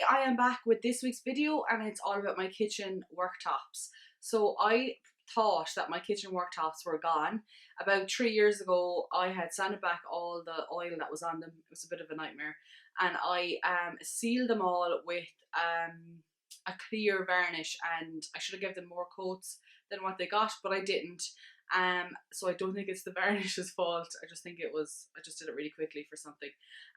I am back with this week's video, and it's all about my kitchen worktops. So I thought that my kitchen worktops were gone. About 3 years ago, I had sanded back all the oil that was on them. It was a bit of a nightmare. And I sealed them all with a clear varnish, and I should have given them more coats than what they got, but I didn't. So I don't think it's the varnish's fault. I just think I just did it really quickly for something.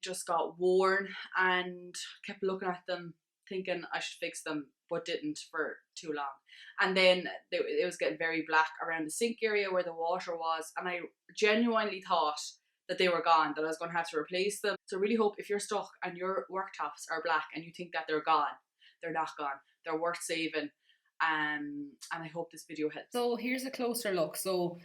Just got worn and kept looking at them thinking I should fix them, but didn't for too long. And then it was getting very black around the sink area where the water was, and I genuinely thought that they were gone, that I was going to have to replace them. So I really hope if you're stuck and your worktops are black and you think that they're gone, they're not gone. They're worth saving. And I hope this video helps. So here's a closer look. So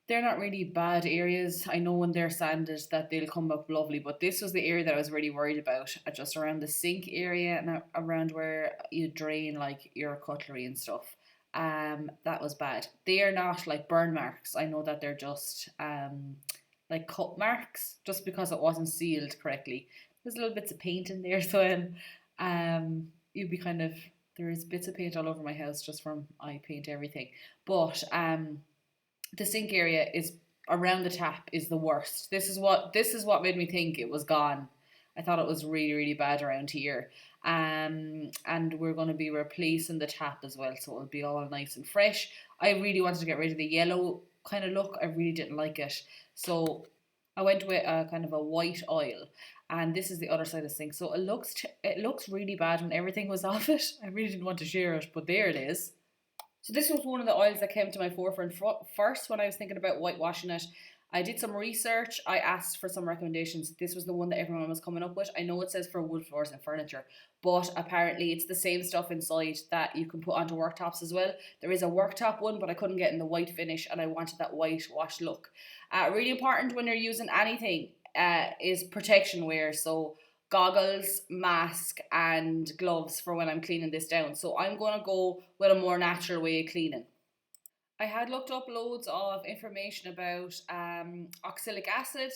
they're not really bad areas. I know when they're sanded that they'll come up lovely, but this was the area that I was really worried about, just around the sink area and around where you drain like your cutlery and stuff. That was bad. They are not like burn marks. I know that they're just like cut marks, just because it wasn't sealed correctly. There's little bits of paint in there, so you'd be kind of, there's bits of paint all over my house just from I paint everything. But the sink area is around the tap is the worst. This is what made me think it was gone. I thought it was really, really bad around here. And we're going to be replacing the tap as well, so it'll be all nice and fresh. I really wanted to get rid of the yellow kind of look. I really didn't like it, so I went with a kind of a white oil, and this is the other side of the sink. So it looks really bad when everything was off it. I really didn't want to share it, but there it is. So this was one of the oils that came to my forefront first when I was thinking about whitewashing it. I did some research. I asked for some recommendations. This was the one that everyone was coming up with. I know it says for wood floors and furniture, but apparently it's the same stuff inside that you can put onto worktops as well. There is a worktop one, but I couldn't get in the white finish, and I wanted that whitewash look. Really important when you're using anything is protection wear. So goggles, mask, and gloves for when I'm cleaning this down. So I'm going to go with a more natural way of cleaning. I had looked up loads of information about oxalic acid,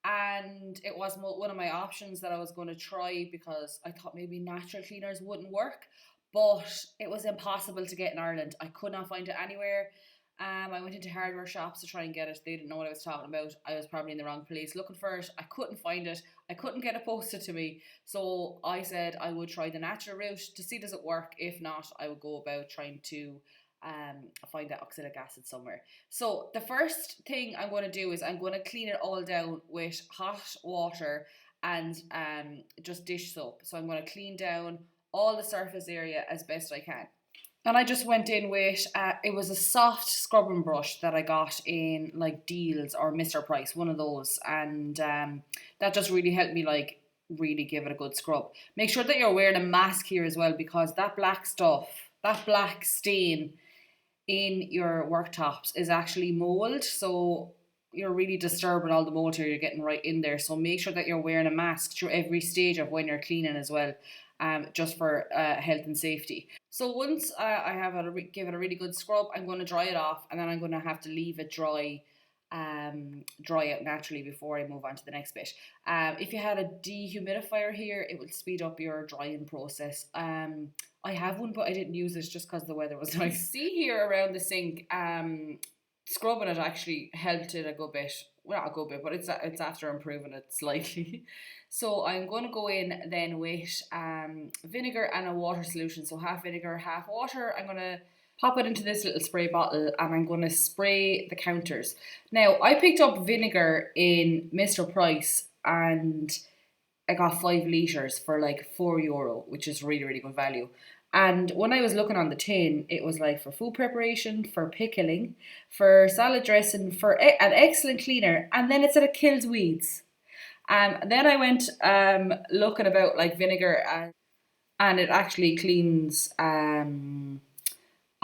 and it was one of my options that I was going to try because I thought maybe natural cleaners wouldn't work, but it was impossible to get in Ireland. I could not find it anywhere. I went into hardware shops to try and get it. They didn't know what I was talking about. I was probably in the wrong place looking for it. I couldn't find it. I couldn't get it posted to me. So I said I would try the natural route to see does it work. If not, I would go about trying to find that oxalic acid somewhere. So the first thing I'm going to do is I'm going to clean it all down with hot water and just dish soap. So I'm going to clean down all the surface area as best I can. And I just went in with, it was a soft scrubbing brush that I got in like Deals or Mr. Price, one of those. And that just really helped me like really give it a good scrub. Make sure that you're wearing a mask here as well, because that black stuff, that black stain in your worktops is actually mold. So you're really disturbing all the mold here. You're getting right in there. So make sure that you're wearing a mask through every stage of when you're cleaning as well. Just for health and safety. So once I have give it a really good scrub, I'm going to dry it off, and then I'm going to have to leave it dry out naturally before I move on to the next bit. If you had a dehumidifier here, it would speed up your drying process. I have one, but I didn't use it just because the weather was nice. See here around the sink, scrubbing it actually helped it a good bit. Well, not a good bit, but it's after improving it slightly. So I'm going to go in then with vinegar and a water solution. So half vinegar, half water. I'm going to pop it into this little spray bottle, and I'm going to spray the counters. Now, I picked up vinegar in Mr. Price, and I got 5 litres for like €4, which is really, really good value. And when I was looking on the tin, it was like for food preparation, for pickling, for salad dressing, for an excellent cleaner, and then it said it kills weeds. Then I went looking about like vinegar, and it actually cleans a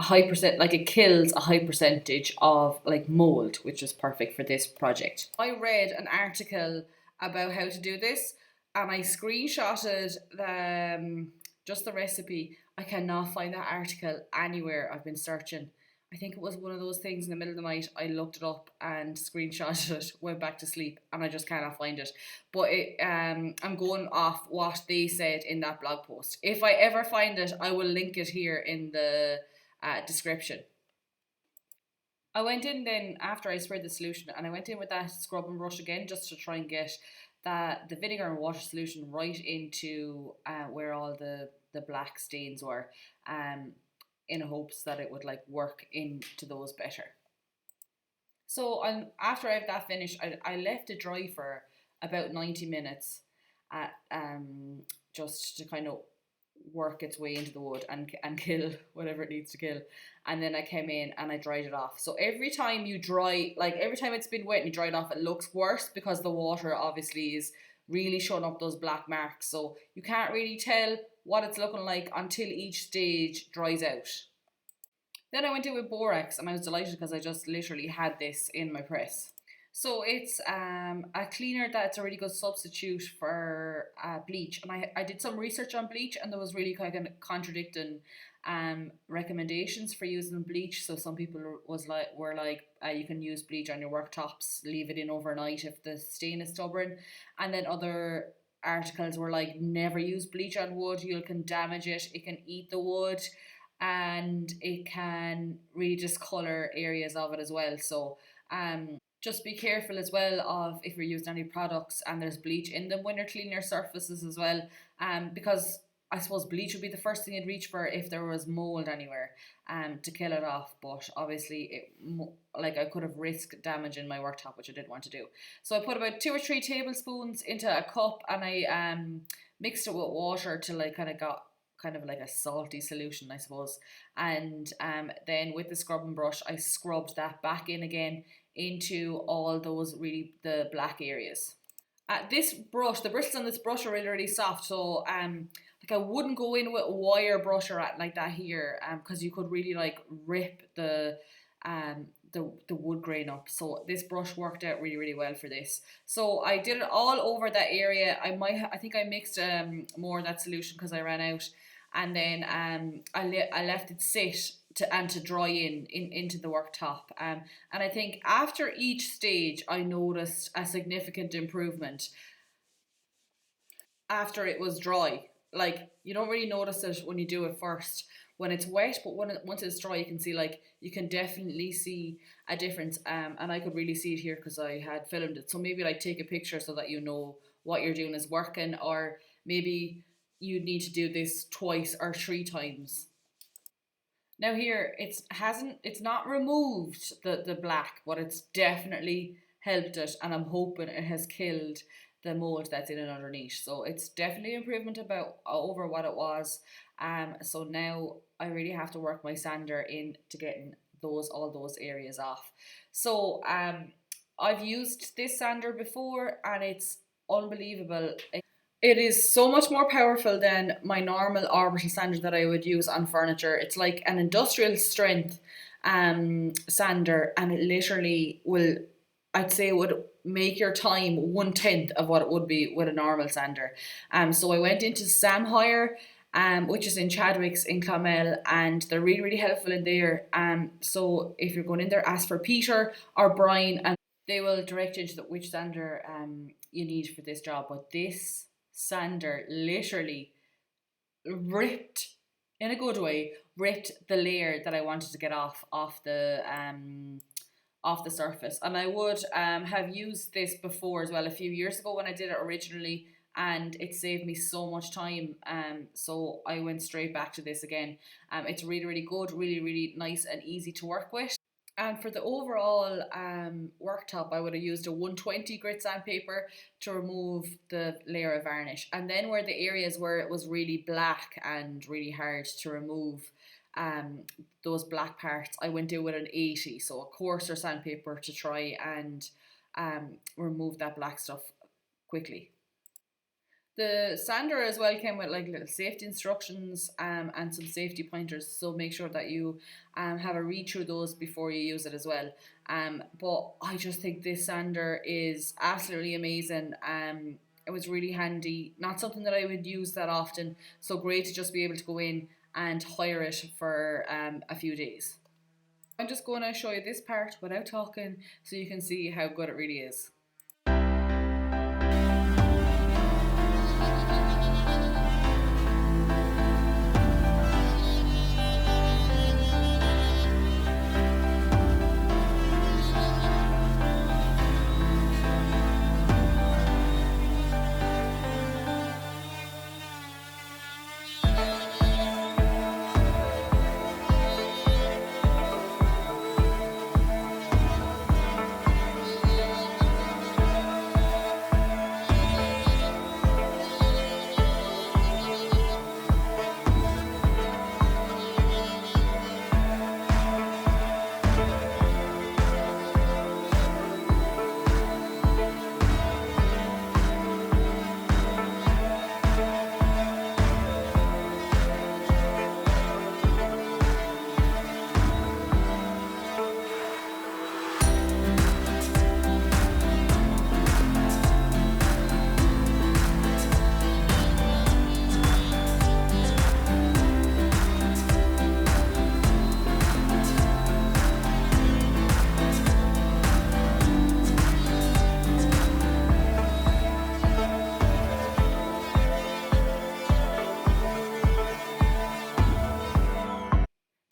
high percent, like it kills a high percentage of like mold, which is perfect for this project. I read an article about how to do this, and I screenshotted just the recipe. I cannot find that article anywhere. I've been searching. I think it was one of those things in the middle of the night. I looked it up and screenshotted it, went back to sleep, and I just cannot find it. But I'm going off what they said in that blog post. If I ever find it, I will link it here in the description. I went in then after I sprayed the solution, and I went in with that scrub and brush again just to try and get the vinegar and water solution right into where all the black stains were, in hopes that it would like work into those better. So after I have that finished, I left it dry for about 90 minutes, just to kind of work its way into the wood and kill whatever it needs to kill. And then I came in and I dried it off. So every time you dry, like every time it's been wet and you dry it off, it looks worse because the water obviously is really showing up those black marks. So you can't really tell what it's looking like until each stage dries out. Then I went in with borax and I was delighted because I just literally had this in my press. So it's a cleaner that's a really good substitute for bleach. And I did some research on bleach and there was really kind of contradicting recommendations for using bleach. So some people were like you can use bleach on your worktops, leave it in overnight if the stain is stubborn. And then other articles were like never use bleach on wood, you can damage it, it can eat the wood, and it can really discolor areas of it as well. So just be careful as well of if you're using any products and there's bleach in them when you're cleaning your surfaces as well, because I suppose bleach would be the first thing you'd reach for if there was mold anywhere, to kill it off. But obviously, like I could have risked damaging my worktop, which I didn't want to do. So I put about 2 or 3 tablespoons into a cup, and I mixed it with water till I kind of got kind of like a salty solution, I suppose. And then with the scrubbing brush, I scrubbed that back in again into all those really the black areas. This brush, the bristles on this brush are really really soft, so like I wouldn't go in with a wire brush or like that here, because you could really like rip um the wood grain up. So this brush worked out really really well for this. So I did it all over that area. I think I mixed more of that solution because I ran out, and then I left it sit to dry into the worktop. And I think after each stage I noticed a significant improvement after it was dry. Like you don't really notice it when you do it first when it's wet, but once it's dry, you can see like you can definitely see a difference. And I could really see it here because I had filmed it. So maybe like take a picture so that you know what you're doing is working, or maybe you need to do this twice or 3 times. Now here it's not removed the black, but it's definitely helped it, and I'm hoping it has killed the mold that's in it underneath. So it's definitely an improvement about over what it was. So now I really have to work my sander into getting all those areas off. So I've used this sander before and it's unbelievable. It is so much more powerful than my normal orbital sander that I would use on furniture. It's like an industrial strength sander, and it literally will, I'd say, would make your time 1/10 of what it would be with a normal sander. So I went into Sam Hire, which is in Chadwicks in Clonmel, and they're really really helpful in there. So if you're going in there, ask for Peter or Brian, and they will direct you to which sander you need for this job. But this sander literally ripped, in a good way, ripped the layer that I wanted to get off the surface. And I would have used this before as well a few years ago when I did it originally, and it saved me so much time. So I went straight back to this again. It's really really good, really really nice and easy to work with. And for the overall worktop, I would have used a 120 grit sandpaper to remove the layer of varnish. And then where the areas where it was really black and really hard to remove, um, those black parts, I went in with an 80, so a coarser sandpaper to try and remove that black stuff quickly. The sander as well came with like little safety instructions, and some safety pointers, so make sure that you have a read through those before you use it as well. But I just think this sander is absolutely amazing. It was really handy, not something that I would use that often, so great to just be able to go in and hire it for a few days. I'm just going to show you this part without talking so you can see how good it really is.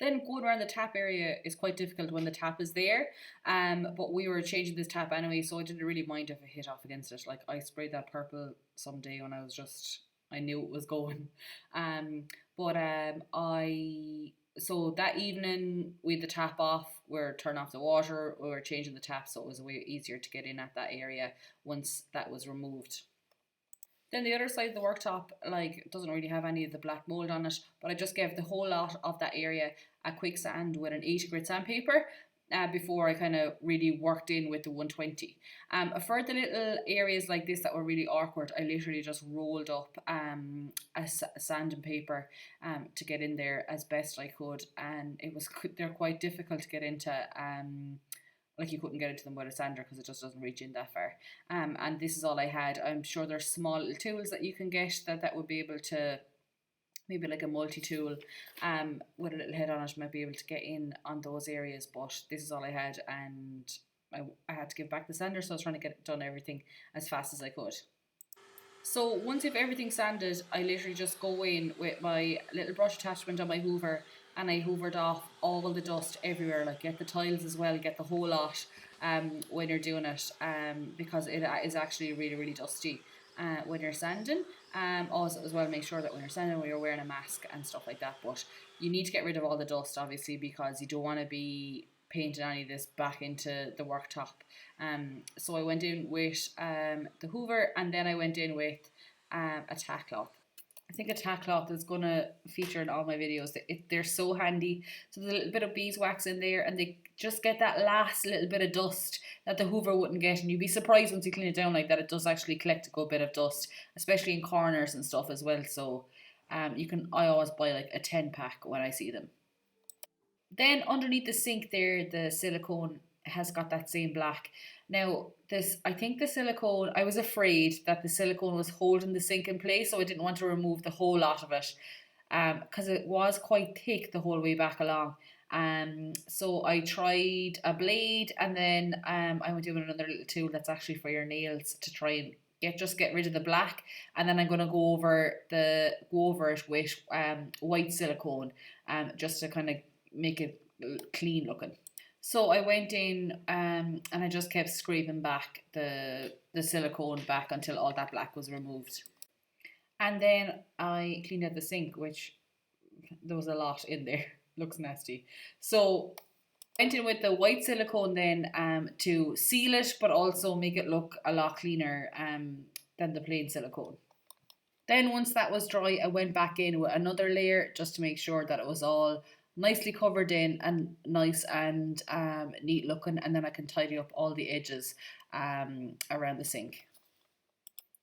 Then going around the tap area is quite difficult when the tap is there. But we were changing this tap anyway, so I didn't really mind if I hit off against it. Like I sprayed that purple someday when I knew it was going. I so that evening we had the tap off. We're turning off the water. We were changing the tap, so it was way easier to get in at that area once that was removed. Then the other side of the worktop, like, doesn't really have any of the black mold on it, but I just gave the whole lot of that area a quick sand with an 80 grit sandpaper before I kind of really worked in with the 120. For the little areas like this that were really awkward, I literally just rolled up a sand and paper to get in there as best I could, and they're quite difficult to get into. Like you couldn't get into them with a sander because it just doesn't reach in that far. And this is all I had. I'm sure there's small little tools that you can get that would be able to, maybe like a multi-tool with a little head on it, might be able to get in on those areas, but this is all I had, and I had to give back the sander, so I was trying to get done everything as fast as I could. So once you've everything sanded, I literally just go in with my little brush attachment on my hoover, and I hoovered off all the dust everywhere, like get the tiles as well, get the whole lot when you're doing it, because it is actually really, really dusty when you're sanding. Also as well, make sure that when you're sanding, you're wearing a mask and stuff like that, but you need to get rid of all the dust obviously, because you don't want to be painting any of this back into the worktop. So I went in with the hoover, and then I went in with a tack cloth. I think a tack cloth is going to feature in all my videos. They're so handy. So there's a little bit of beeswax in there, and they just get that last little bit of dust that the hoover wouldn't get. And you'd be surprised once you clean it down like that, it does actually collect a good bit of dust, especially in corners and stuff as well. So I always buy like a 10 pack when I see them. Then underneath the sink there, the silicone has got that same black. Now, I think the silicone, I was afraid that the silicone was holding the sink in place, so I didn't want to remove the whole lot of it, because it was quite thick the whole way back along. So I tried a blade, and then I went in with another little tool that's actually for your nails to try and get rid of the black, and then I'm gonna go over it with white silicone, just to kind of make it clean looking. So I went in and I just kept scraping back the silicone back until all that black was removed. And then I cleaned out the sink, which there was a lot in there. Looks nasty. So I went in with the white silicone then to seal it, but also make it look a lot cleaner than the plain silicone. Then once that was dry, I went back in with another layer just to make sure that it was all nicely covered in and nice and neat looking, and then I can tidy up all the edges around the sink.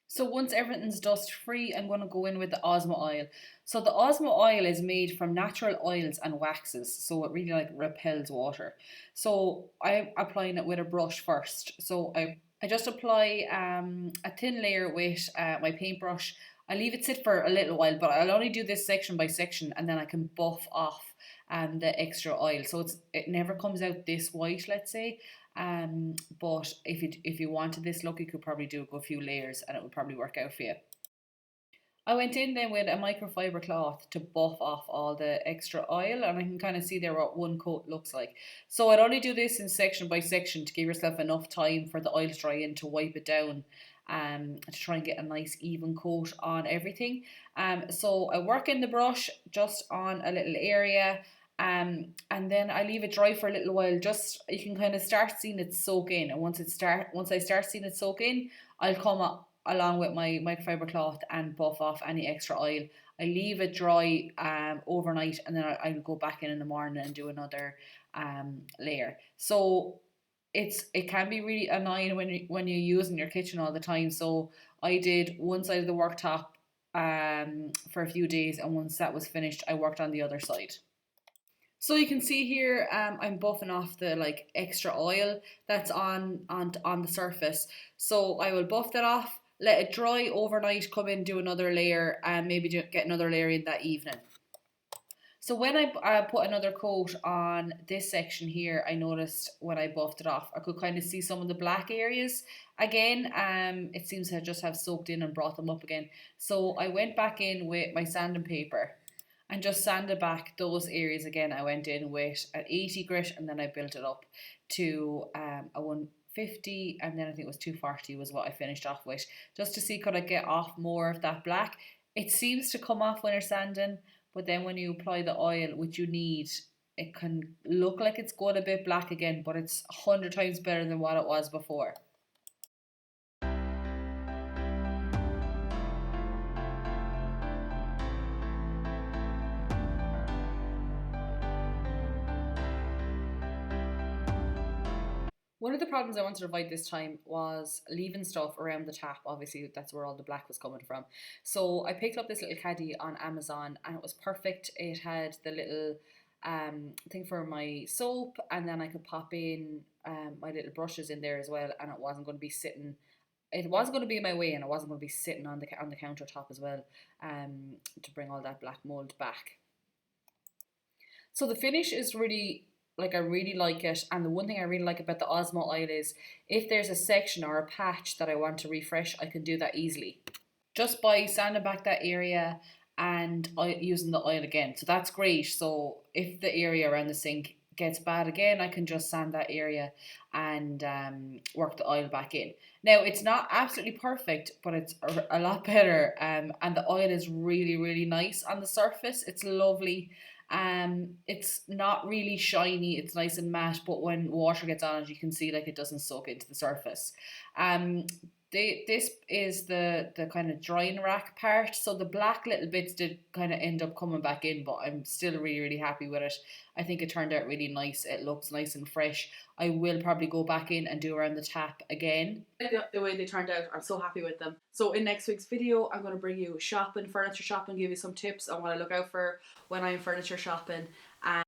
So once everything's dust free, I'm going to go in with the Osmo Oil. So the Osmo Oil is made from natural oils and waxes, so it really like repels water. So I'm applying it with a brush first. So I just apply a thin layer with my paintbrush I leave it sit for a little while, but I'll only do this section by section, and then I can buff off the extra oil, so it never comes out this white, let's say. But if you wanted this look, you could probably do a good few layers, and it would probably work out for you. I went in then with a microfiber cloth to buff off all the extra oil, and I can kind of see there what one coat looks like. So I'd only do this in section by section to give yourself enough time for the oil to dry in, to wipe it down, to try and get a nice even coat on everything. So I work in the brush just on a little area, and then I leave it dry for a little while. Just you can kind of start seeing it soak in, and once I start seeing it soak in, I'll come up along with my microfiber cloth and buff off any extra oil. I leave it dry overnight, and then I'll go back in the morning and do another layer. So it can be really annoying when you're using your kitchen all the time. So I did one side of the worktop for a few days, and once that was finished, I worked on the other side. So you can see here, I'm buffing off the like extra oil that's on the surface. So I will buff that off, let it dry overnight, come in, do another layer, and maybe get another layer in that evening. So when I put another coat on this section here, I noticed when I buffed it off, I could kind of see some of the black areas again. It seems to just have soaked in and brought them up again. So I went back in with my sanding paper and just sanded back those areas again. I went in with an 80 grit, and then I built it up to a 150, and then I think it was 240 was what I finished off with, just to see could I get off more of that black. It seems to come off when you're sanding, but then when you apply the oil, which you need, it can look like it's going a bit black again, but it's 100 times better than what it was before. One of the problems I wanted to avoid this time was leaving stuff around the tap. Obviously, that's where all the black was coming from. So I picked up this little caddy on Amazon, and it was perfect. It had the little thing for my soap, and then I could pop in my little brushes in there as well, and it wasn't going to be sitting. It wasn't going to be in my way, and it wasn't going to be sitting on the countertop as well, to bring all that black mold back. So the finish is really, like, I really like it, and the one thing I really like about the Osmo Oil is if there's a section or a patch that I want to refresh, I can do that easily just by sanding back that area and using the oil again. So that's great. So if the area around the sink gets bad again, I can just sand that area and work the oil back in. Now, it's not absolutely perfect, but it's a lot better, and the oil is really, really nice on the surface. It's lovely. It's not really shiny, it's nice and matte, but when water gets on it, you can see like it doesn't soak into the surface. This is the kind of drying rack part, so the black little bits did kind of end up coming back in, but I'm still really, really happy with it. I think it turned out really nice. It looks nice and fresh. I will probably go back in and do around the tap again. The way they turned out, I'm so happy with them. So in next week's video, I'm going to bring you shopping, furniture shopping, give you some tips on what I look out for when I'm furniture shopping. And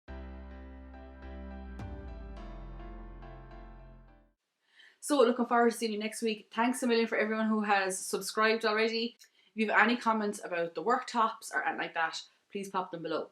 so looking forward to seeing you next week. Thanks a million for everyone who has subscribed already. If you have any comments about the worktops or anything like that, please pop them below.